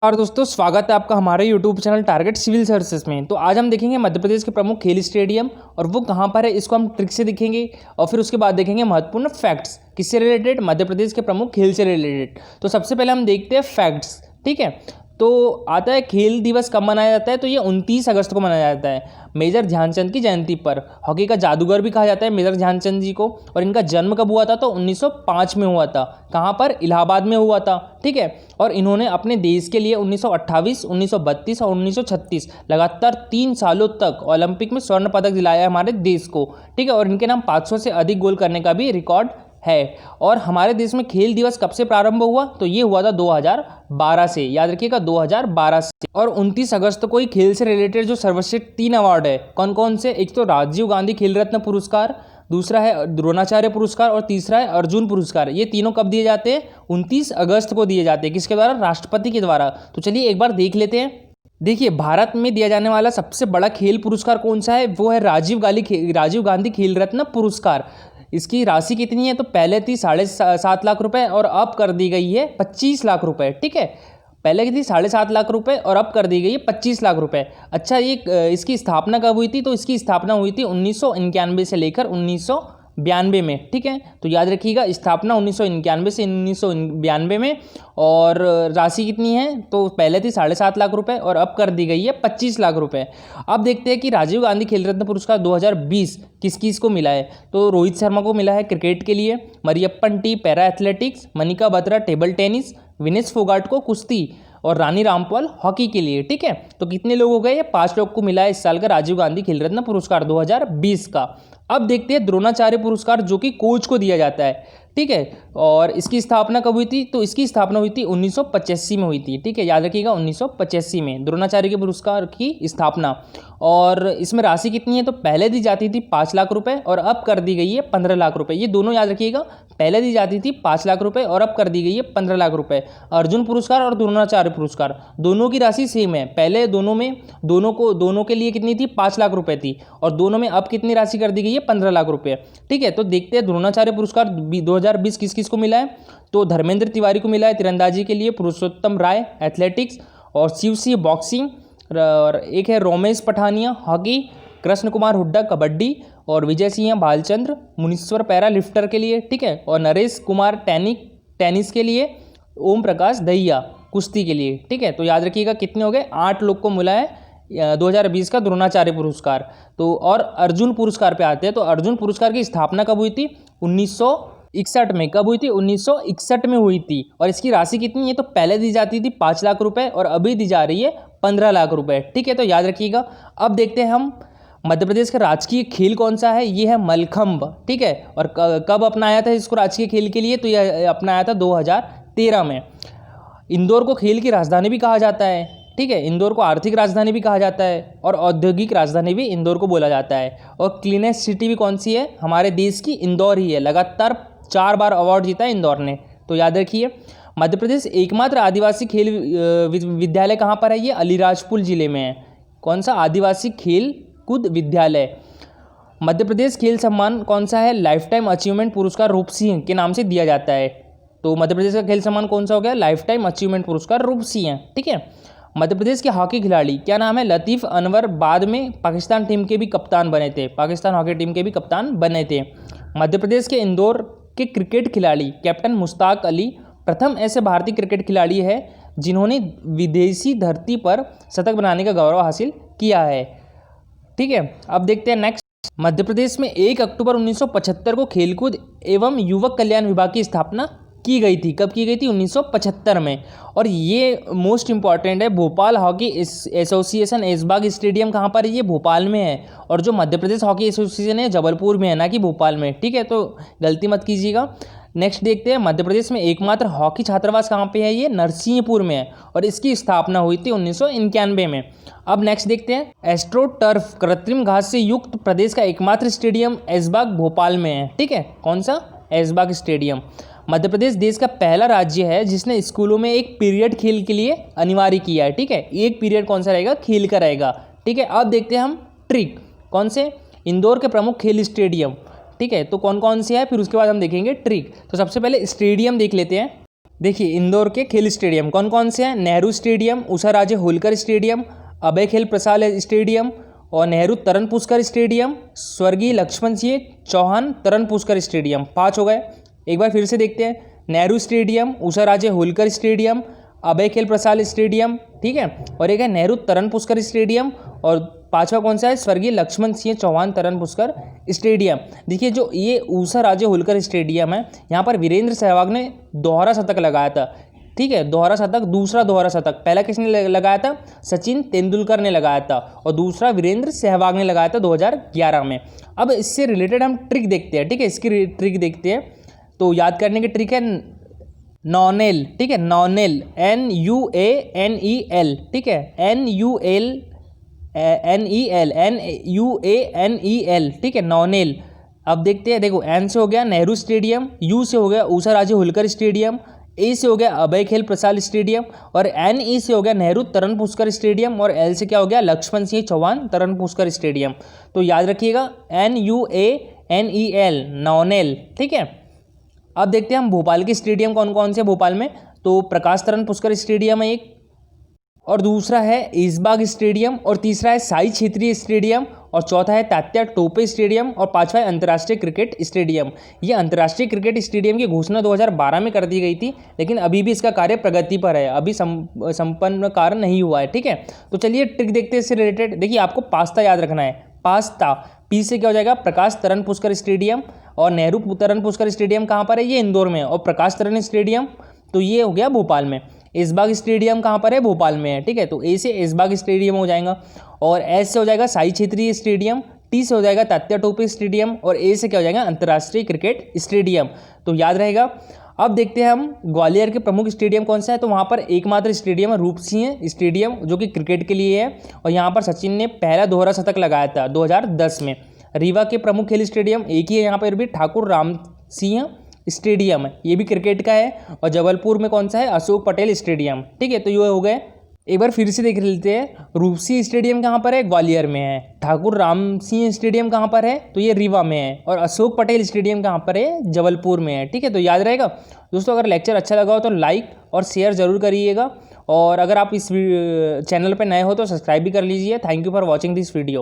और दोस्तों स्वागत है आपका हमारे YouTube channel target civil services में। तो आज हम देखेंगे मध्य प्रदेश के प्रमुख खेल स्टेडियम और वो कहाँ पर है, इसको हम ट्रिक से देखेंगे और फिर उसके बाद देखेंगे महत्वपूर्ण फैक्ट्स किससे रिलेटेड, मध्य प्रदेश के प्रमुख खेल से रिलेटेड। तो सबसे पहले हम देखते हैं फैक्ट्स। ठीक है, तो आता है खेल दिवस कब मनाया जाता है, तो ये 29 अगस्त को मनाया जाता है मेजर ध्यानचंद की जयंती पर। हॉकी का जादूगर भी कहा जाता है मेजर ध्यानचंद जी को। और इनका जन्म कब हुआ था, तो 1905 में हुआ था। कहाँ पर, इलाहाबाद में हुआ था। ठीक है, और इन्होंने अपने देश के लिए 1928, 1932 और 1936 लगातार 3 सालों तक ओलंपिक में स्वर्ण पदक दिलाया है हमारे देश को। ठीक है, और इनके नाम 500 से अधिक गोल करने का भी रिकॉर्ड है। और हमारे देश में खेल दिवस कब से प्रारंभ हुआ, तो ये हुआ था 2012 से, याद रखिएगा 2012 से। और 29 अगस्त को ही खेल से रिलेटेड जो सर्वश्रेष्ठ 3 अवार्ड है, कौन कौन से, एक तो राजीव गांधी खेल रत्न पुरस्कार, दूसरा है द्रोणाचार्य पुरस्कार और तीसरा है अर्जुन पुरस्कार। ये तीनों कब दिए जाते हैं, 29 अगस्त को दिए जाते हैं। किसके द्वारा, राष्ट्रपति के द्वारा। तो चलिए एक बार देख लेते हैं। देखिए, भारत में दिया जाने वाला सबसे बड़ा खेल पुरस्कार कौन सा है, वो है राजीव गांधी खेल रत्न पुरस्कार। इसकी राशि कितनी है, तो पहले थी 7.5 लाख रुपए और अब कर दी गई है 25 लाख रुपए। ठीक है, पहले की थी 7.5 लाख रुपए और अब कर दी गई है 25 लाख रुपए। अच्छा, ये इसकी स्थापना कब हुई थी, तो इसकी स्थापना हुई थी 1991 से लेकर 1992 में। ठीक है, तो याद रखिएगा स्थापना 1991 से 1992 में। और राशि कितनी है, तो पहले थी 7.5 लाख रुपए और अब कर दी गई है 25 लाख रुपए। अब देखते हैं कि राजीव गांधी खेल रत्न पुरस्कार 2020 किस किस को मिला है। तो रोहित शर्मा को मिला है क्रिकेट के लिए, Mariyappan T para athletics, Manika Batra table tennis, Vinesh Phogat को कुश्ती और रानी रामपाल हॉकी के लिए। ठीक है, तो कितने लोग हो गए, ये 5 लोग को मिला है इस साल का राजीव गांधी खेल रत्न पुरस्कार 2020 का। अब देखते हैं द्रोणाचार्य पुरस्कार, जो कि कोच को दिया जाता है। ठीक है, और इसकी स्थापना कब हुई थी, तो इसकी स्थापना हुई थी 1985 में हुई थी। ठीक है, याद रखिएगा 1985 में द्रोणाचार्य के पुरस्कार की स्थापना। और इसमें राशि कितनी है, तो पहले दी जाती थी 5 लाख रुपए और अब कर दी गई है 15 लाख रुपए। ये दोनों याद रखिएगा, पहले दी जाती थी 5 लाख रुपए और अब कर दी गई है 15 लाख रुपए। अर्जुन पुरस्कार और द्रोणाचार्य पुरस्कार दोनों की राशि सेम है। पहले दोनों के लिए कितनी थी, 5 लाख रुपए थी और दोनों में अब कितनी राशि कर दी गई है, 15 लाख रुपए। ठीक है, तो देखते हैं द्रोणाचार्य पुरस्कार 2020 किस किस को मिला है। तो धर्मेंद्र तिवारी को मिला है तीरंदाजी के लिए, पुरुषोत्तम राय एथलेटिक्स और शिव सिंह बॉक्सिंग, और एक है रोमेश पठानिया हॉकी, कृष्ण कुमार हुड्डा कबड्डी और विजय सिंह भालचंद्र मुनीश्वर पैरा लिफ्टर के लिए। ठीक है, और नरेश कुमार टेनिस के लिए, ओम प्रकाश दहिया कुश्ती के लिए। ठीक है, तो याद रखिएगा कितने हो गए, 8 लोग को मिला है 2020 का द्रोणाचार्य पुरस्कार। तो और अर्जुन पुरस्कार पे आते हैं। तो अर्जुन पुरस्कार की स्थापना कब हुई थी, 1961 में। कब हुई थी, 1961 में हुई थी। और इसकी राशि कितनी है, तो पहले दी जाती थी 5 लाख रुपए और अभी दी जा रही है 15 लाख रुपए। ठीक है, तो याद रखिएगा। अब देखते हैं हम मध्य प्रदेश का राजकीय खेल कौन सा है, ये है मलखंभ। ठीक है, और कब अपनाया था इसको राजकीय खेल के लिए, तो यह अपनाया था 2013 में। इंदौर को खेल की राजधानी भी कहा जाता है। ठीक है, इंदौर को आर्थिक राजधानी भी कहा जाता है और औद्योगिक राजधानी भी इंदौर को बोला जाता है। और क्लीनेस्ट सिटी भी कौन सी है, हमारे देश की इंदौर ही है। लगातार 4 बार अवार्ड जीता है इंदौर ने। तो याद रखिए, मध्य प्रदेश एकमात्र आदिवासी खेल विद्यालय कहाँ पर है, ये अलीराजपुर जिले में है। कौन सा, आदिवासी खेल कूद विद्यालय। मध्य प्रदेश खेल सम्मान कौन सा है, लाइफ टाइम अचीवमेंट पुरस्कार रूप सिंह के नाम से दिया जाता है। तो मध्य प्रदेश का खेल सम्मान कौन सा हो गया, लाइफ टाइम अचीवमेंट पुरस्कार रूप सिंह। ठीक है, मध्य प्रदेश के हॉकी खिलाड़ी क्या नाम है, लतीफ़ अनवर, बाद में पाकिस्तान टीम के भी कप्तान बने थे, पाकिस्तान हॉकी टीम के भी कप्तान बने थे। मध्य प्रदेश के इंदौर के क्रिकेट खिलाड़ी कैप्टन मुश्ताक अली प्रथम ऐसे भारतीय क्रिकेट खिलाड़ी है जिन्होंने विदेशी धरती पर शतक बनाने का गौरव हासिल किया है। ठीक है, अब देखते हैं नेक्स्ट। मध्य प्रदेश में 1 अक्टूबर 1975 को खेलकूद एवं युवक कल्याण विभाग की स्थापना की गई थी। कब की गई थी, 1975 में। और ये मोस्ट इंपॉर्टेंट है, Bhopal hockey association Aishbagh stadium कहाँ पर है, ये भोपाल में है। और जो मध्य प्रदेश हॉकी एसोसिएशन है जबलपुर में है, ना कि भोपाल में। ठीक है, तो गलती मत कीजिएगा। नेक्स्ट देखते हैं, मध्य प्रदेश में एकमात्र हॉकी छात्रावास कहाँ पे है, ये नरसिंहपुर में है और इसकी स्थापना हुई थी 1991 में। अब नेक्स्ट देखते हैं, एस्ट्रो टर्फ कृत्रिम घास से युक्त प्रदेश का एकमात्र स्टेडियम ऐशबाग भोपाल में है। ठीक है, कौन सा, ऐशबाग स्टेडियम। मध्य प्रदेश देश का पहला राज्य है जिसने स्कूलों में एक पीरियड खेल के लिए अनिवार्य किया है। ठीक है, एक पीरियड कौन सा रहेगा, खेल का रहेगा। ठीक है, अब देखते हैं हम ट्रिक, कौन से, इंदौर के प्रमुख खेल स्टेडियम। ठीक है, तो कौन कौन से है, फिर उसके बाद हम देखेंगे ट्रिक। तो सबसे पहले स्टेडियम देख लेते हैं। देखिए इंदौर के खेल स्टेडियम कौन कौन से हैं? नेहरू स्टेडियम, उषा राजे होलकर स्टेडियम, अभय खेल प्रसाद स्टेडियम और नेहरू तरण पुष्कर स्टेडियम, स्वर्गीय लक्ष्मण सिंह चौहान तरण पुष्कर स्टेडियम। 5 हो गए। एक बार फिर से देखते हैं, नेहरू स्टेडियम, उषा राजे होलकर स्टेडियम, अभय खेल प्रसाद स्टेडियम, ठीक है, और एक है नेहरू तरण पुष्कर स्टेडियम, और 5वां कौन सा है? स्वर्गीय लक्ष्मण सिंह चौहान तरण पुष्कर स्टेडियम। देखिए जो ये उषा राजे होलकर स्टेडियम है, यहाँ पर वीरेंद्र सहवाग ने दोहरा शतक लगाया था, ठीक है, दोहरा शतक, दूसरा दोहरा शतक। पहला किसने लगाया था? सचिन तेंदुलकर ने लगाया था, और दूसरा वीरेंद्र सहवाग ने लगाया था 2011 में। अब इससे रिलेटेड हम ट्रिक देखते हैं, ठीक है, इसकी ट्रिक देखते हैं। तो याद करने की ट्रिक है नॉनेल, ठीक है, नॉनेल, NUANEL, ठीक है, NUANEL, ठीक है, नॉनेल। अब देखते हैं, देखो एन से हो गया नेहरू स्टेडियम, यू से हो गया उषा राजे होलकर स्टेडियम, ए से हो गया अभय खेल प्रसाद स्टेडियम, और NE से हो गया नेहरू तरण पुष्कर स्टेडियम, और L से क्या हो गया? लक्ष्मण सिंह चौहान तरण पुष्कर स्टेडियम। तो याद रखिएगा NUANEL, नॉनेल, ठीक है। अब देखते हैं हम भोपाल के स्टेडियम कौन कौन से भोपाल में। तो प्रकाश तरण पुष्कर स्टेडियम है एक, और दूसरा है ईसबाग स्टेडियम, और तीसरा है साई क्षेत्रीय स्टेडियम, और चौथा है तात्या टोपे स्टेडियम, और पांचवा है अंतर्राष्ट्रीय क्रिकेट स्टेडियम। ये अंतर्राष्ट्रीय क्रिकेट स्टेडियम की घोषणा 2012 में कर दी गई थी, लेकिन अभी भी इसका कार्य प्रगति पर है, अभी संपन्न कार्य नहीं हुआ है, ठीक है। तो चलिए ट्रिक देखते हैं इससे रिलेटेड। देखिए आपको पास्ता याद रखना है, पास्ता, पी से क्या हो जाएगा? प्रकाश तरण पुष्कर स्टेडियम, और नेहरू तरण पुष्कर स्टेडियम कहाँ पर है? ये इंदौर में है, और प्रकाश तरण स्टेडियम तो ये हो गया भोपाल में। ऐशबाग स्टेडियम कहाँ पर है? भोपाल में है, ठीक है। तो ए से ऐशबाग स्टेडियम हो जाएगा, और एस से हो जाएगा साई क्षेत्रीय स्टेडियम, टी से हो जाएगा तात्या टोपे स्टेडियम, और ए से क्या हो जाएगा? अंतर्राष्ट्रीय क्रिकेट स्टेडियम। तो याद रहेगा। अब देखते हैं हम ग्वालियर के प्रमुख स्टेडियम कौन सा है। तो वहाँ पर एकमात्र स्टेडियम है रूप सिंह स्टेडियम, जो कि क्रिकेट के लिए है, और यहाँ पर सचिन ने पहला दोहरा शतक लगाया था 2010 में। रीवा के प्रमुख खेल स्टेडियम एक ही है यहाँ पर भी, ठाकुर राम सिंह स्टेडियम है, ये भी क्रिकेट का है। और जबलपुर में कौन सा है? अशोक पटेल स्टेडियम, ठीक है। तो ये हो गए। एक बार फिर से देख लेते हैं, रूपसी स्टेडियम कहाँ पर है? ग्वालियर में है। ठाकुर राम सिंह स्टेडियम कहाँ पर है? तो ये रीवा में है। और अशोक पटेल स्टेडियम कहाँ पर है? जबलपुर में है, ठीक है। तो याद रहेगा दोस्तों। अगर लेक्चर अच्छा लगा हो तो लाइक और शेयर ज़रूर करिएगा, और अगर आप इस चैनल पर नए हो तो सब्सक्राइब भी कर लीजिए। Thank you for watching this video.